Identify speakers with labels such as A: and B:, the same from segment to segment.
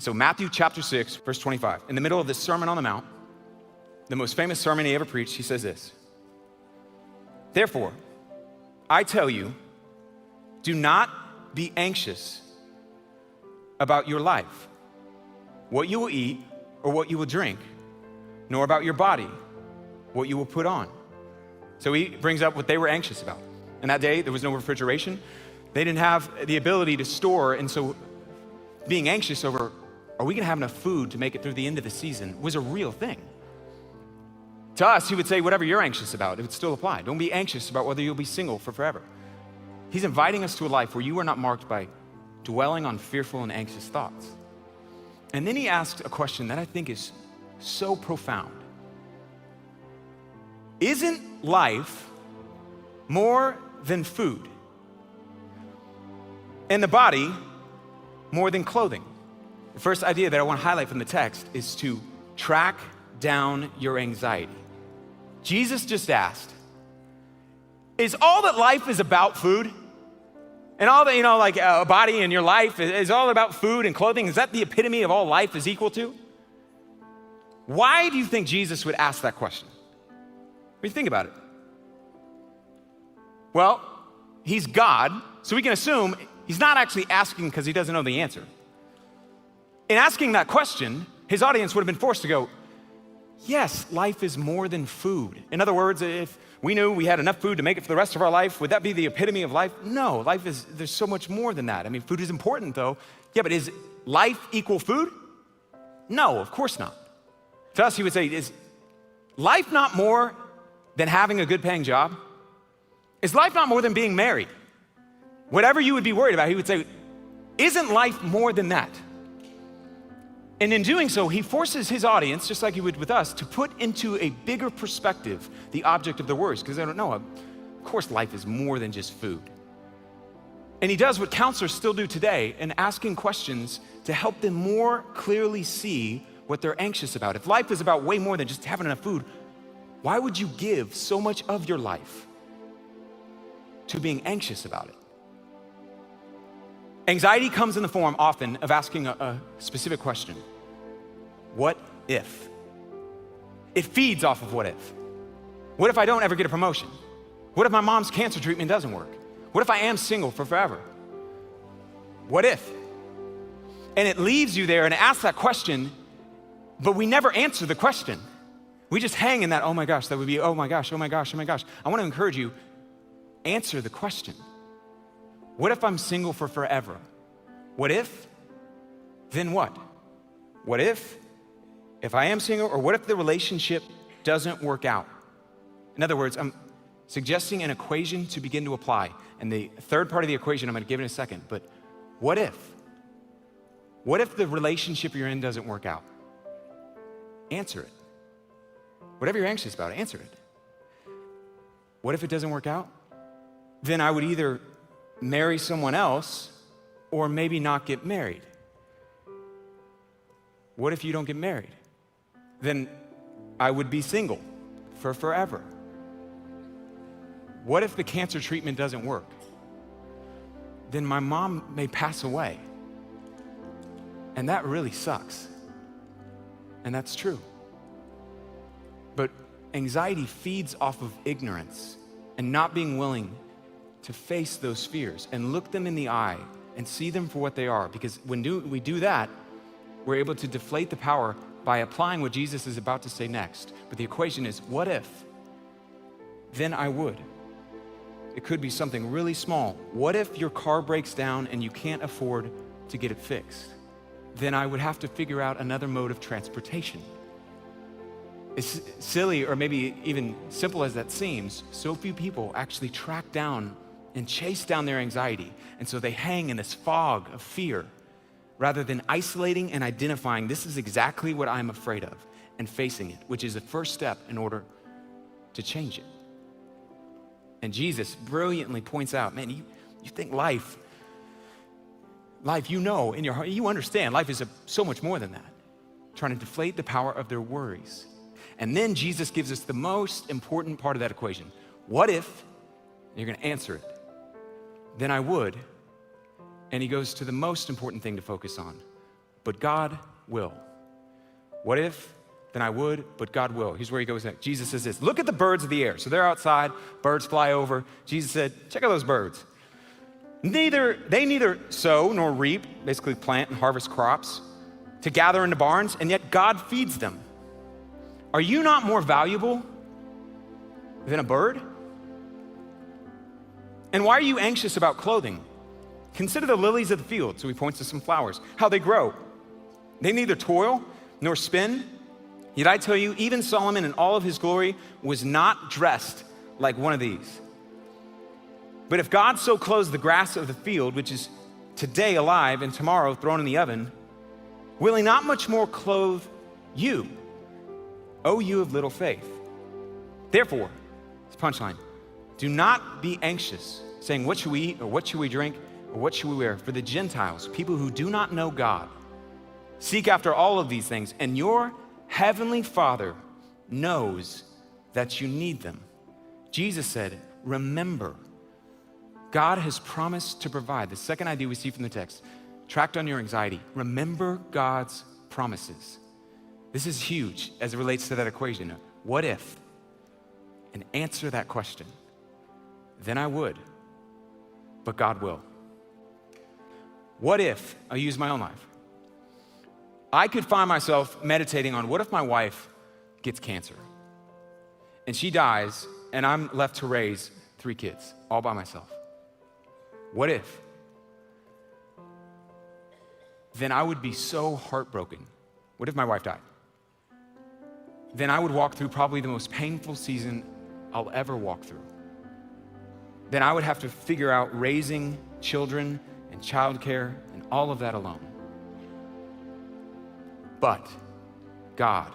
A: So Matthew chapter 6, verse 25, in the middle of this Sermon on the Mount, the most famous sermon he ever preached, he says this: "Therefore, I tell you, do not be anxious about your life, what you will eat or what you will drink, nor about your body, what you will put on." So he brings up what they were anxious about. In that day, there was no refrigeration. They didn't have the ability to store, and so being anxious over, are we gonna have enough food to make it through the end of the season, was a real thing. To us, he would say, whatever you're anxious about, it would still apply. Don't be anxious about whether you'll be single for forever. He's inviting us to a life where you are not marked by dwelling on fearful and anxious thoughts. And then he asked a question that I think is so profound. Isn't life more than food? And the body more than clothing? The first idea that I want to highlight from the text is to track down your anxiety. Jesus just asked, is all that life is about food? And all that, like a body in your life is all about food and clothing? Is that the epitome of all life is equal to? Why do you think Jesus would ask that question? What do you think about it? Well, he's God, so we can assume he's not actually asking because he doesn't know the answer. In asking that question, his audience would have been forced to go, yes, life is more than food. In other words, if we knew we had enough food to make it for the rest of our life, would that be the epitome of life? No, there's so much more than that. I mean, food is important though. Yeah, but is life equal food? No, of course not. To us, he would say, is life not more than having a good paying job? Is life not more than being married? Whatever you would be worried about, he would say, isn't life more than that? And in doing so, he forces his audience, just like he would with us, to put into a bigger perspective the object of their worries, because they don't know, of course life is more than just food. And he does what counselors still do today in asking questions to help them more clearly see what they're anxious about. If life is about way more than just having enough food, why would you give so much of your life to being anxious about it? Anxiety comes in the form often of asking a specific question. What if? It feeds off of what if. What if I don't ever get a promotion? What if my mom's cancer treatment doesn't work? What if I am single for forever? What if? And it leaves you there and asks that question, but we never answer the question. We just hang in that, oh my gosh, that would be, oh my gosh, oh my gosh, oh my gosh. I want to encourage you, answer the question. What if I'm single for forever? What if? Then what? What if I am single, or what if the relationship doesn't work out? In other words, I'm suggesting an equation to begin to apply. And the third part of the equation I'm going to give in a second, but what if? What if the relationship you're in doesn't work out? Answer it. Whatever you're anxious about, answer it. What if it doesn't work out? Then I would either marry someone else or maybe not get married. What if you don't get married? Then I would be single for forever. What if the cancer treatment doesn't work? Then my mom may pass away. And that really sucks. And that's true. But anxiety feeds off of ignorance and not being willing to face those fears and look them in the eye and see them for what they are. Because when we do that, we're able to deflate the power by applying what Jesus is about to say next. But the equation is, what if? Then I would. It could be something really small. What if your car breaks down and you can't afford to get it fixed? Then I would have to figure out another mode of transportation. As silly or maybe even simple as that seems, so few people actually track down and chase down their anxiety. And so they hang in this fog of fear rather than isolating and identifying, this is exactly what I'm afraid of, and facing it, which is the first step in order to change it. And Jesus brilliantly points out, man, you think life, you know in your heart, you understand life is so much more than that. Trying to deflate the power of their worries. And then Jesus gives us the most important part of that equation. What if? You're gonna answer it. Then I would. And he goes to the most important thing to focus on. but God will. What if? Then I would, but God will. Here's where he goes next. Jesus says this, look at the birds of the air. So they're outside, birds fly over. Jesus said, check out those birds. They neither sow nor reap, basically plant and harvest crops, to gather into barns, and yet God feeds them. Are you not more valuable than a bird? And why are you anxious about clothing? Consider the lilies of the field. So he points to some flowers, how they grow. They neither toil nor spin. Yet I tell you, even Solomon in all of his glory was not dressed like one of these. But if God so clothes the grass of the field, which is today alive and tomorrow thrown in the oven, will he not much more clothe you, O you of little faith? Therefore, it's punchline, do not be anxious, saying, what should we eat, or what should we drink, or what should we wear? For the Gentiles, people who do not know God, seek after all of these things, and your heavenly Father knows that you need them. Jesus said, remember, God has promised to provide. The second idea we see from the text, tracked on your anxiety, remember God's promises. This is huge as it relates to that equation. What if? And answer that question. Then I would, but God will. What if, I'll use my own life. I could find myself meditating on what if my wife gets cancer and she dies and I'm left to raise 3 kids all by myself. What if? Then I would be so heartbroken. What if my wife died? Then I would walk through probably the most painful season I'll ever walk through. Then I would have to figure out raising children and childcare and all of that alone. But God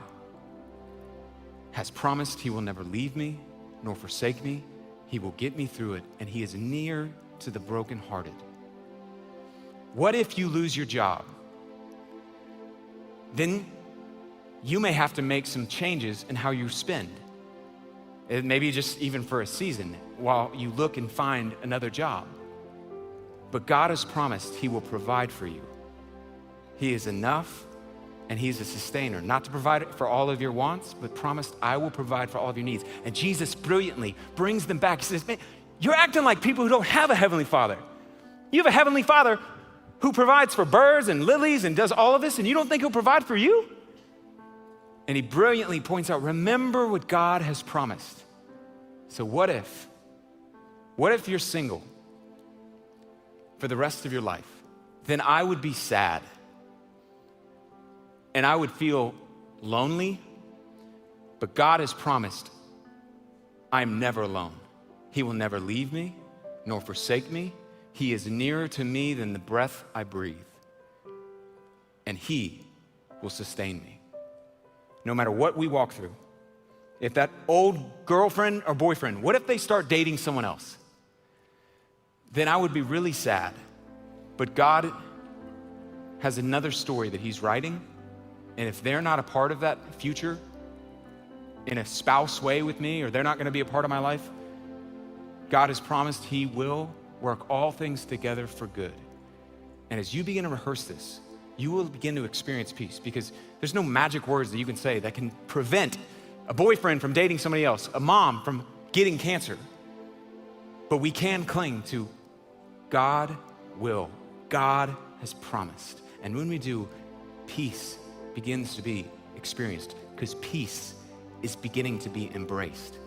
A: has promised he will never leave me nor forsake me. He will get me through it, and he is near to the brokenhearted. What if you lose your job? Then you may have to make some changes in how you spend. Maybe just even for a season while you look and find another job. But God has promised he will provide for you. He is enough, and he's a sustainer, not to provide for all of your wants, but promised I will provide for all of your needs. And Jesus brilliantly brings them back. He says, man, you're acting like people who don't have a heavenly Father. You have a heavenly Father who provides for birds and lilies and does all of this, and you don't think he'll provide for you? And he brilliantly points out, remember what God has promised. So what if you're single for the rest of your life? Then I would be sad. And I would feel lonely, but God has promised I'm never alone. He will never leave me nor forsake me. He is nearer to me than the breath I breathe. And he will sustain me. No matter what we walk through, if that old girlfriend or boyfriend, what if they start dating someone else? Then I would be really sad. But God has another story that he's writing. And if they're not a part of that future in a spouse way with me, or they're not gonna be a part of my life, God has promised he will work all things together for good. And as you begin to rehearse this, you will begin to experience peace, because there's no magic words that you can say that can prevent a boyfriend from dating somebody else, a mom from getting cancer. But we can cling to God will. God has promised. And when we do, peace begins to be experienced, because peace is beginning to be embraced.